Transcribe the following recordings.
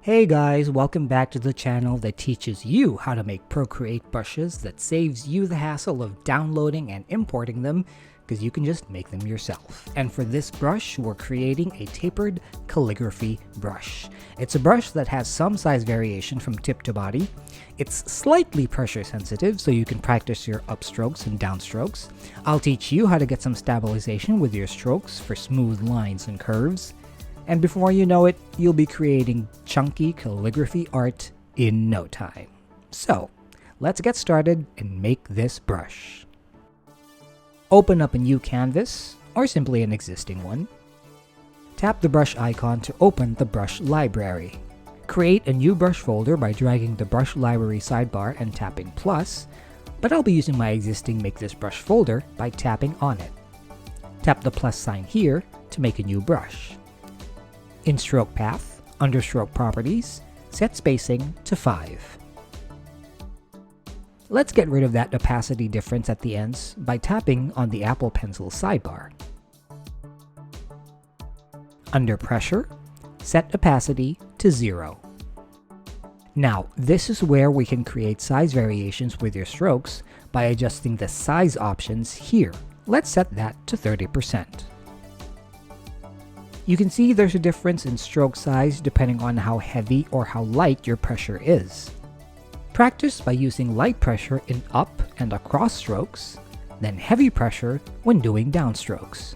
Hey guys, welcome back to the channel that teaches you how to make PROCREATE brushes that saves you the hassle of downloading and importing them because you can just make them yourself. And for this brush, we're creating a tapered calligraphy brush. It's a brush that has some size variation from tip to body. It's slightly pressure sensitive so you can practice your upstrokes and downstrokes. I'll teach you how to get some stabilization with your strokes for smooth lines and curves. And before you know it, you'll be creating chunky calligraphy art in no time. So, let's get started and make this brush. Open up a new canvas, or simply an existing one. Tap the brush icon to open the brush library. Create a new brush folder by dragging the brush library sidebar and tapping plus, but I'll be using my existing Make This Brush folder by tapping on it. Tap the plus sign here to make a new brush. In Stroke Path, under Stroke Properties, set spacing to 5. Let's get rid of that opacity difference at the ends by tapping on the Apple Pencil sidebar. Under Pressure, set opacity to 0. Now, this is where we can create size variations with your strokes by adjusting the size options here. Let's set that to 30%. You can see there's a difference in stroke size depending on how heavy or how light your pressure is. Practice by using light pressure in up and across strokes, then heavy pressure when doing downstrokes.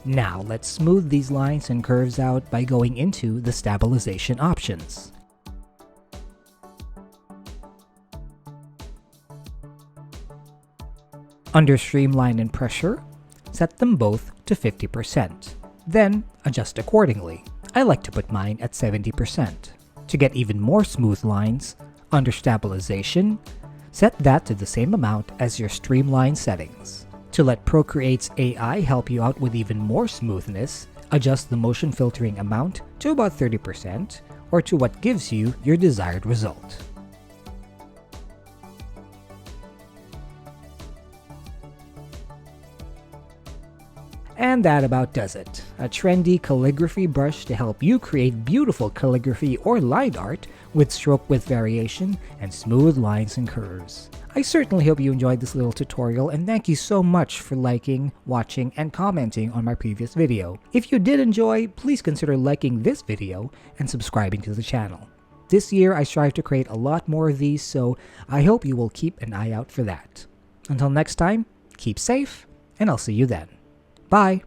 Now let's smooth these lines and curves out by going into the stabilization options. Under Streamline and Pressure, set them both to 50%. Then, adjust accordingly. I like to put mine at 70%. To get even more smooth lines, under Stabilization, set that to the same amount as your Streamline settings. To let PROCREATE's AI help you out with even more smoothness, adjust the motion filtering amount to about 30% or to what gives you your desired result. And that about does it. A trendy calligraphy brush to help you create beautiful calligraphy or line art with stroke width variation and smooth lines and curves. I certainly hope you enjoyed this little tutorial, and thank you so much for liking, watching, and commenting on my previous video. If you did enjoy, please consider liking this video and subscribing to the channel. This year I strive to create a lot more of these, so I hope you will keep an eye out for that. Until next time, keep safe, and I'll see you then. Bye!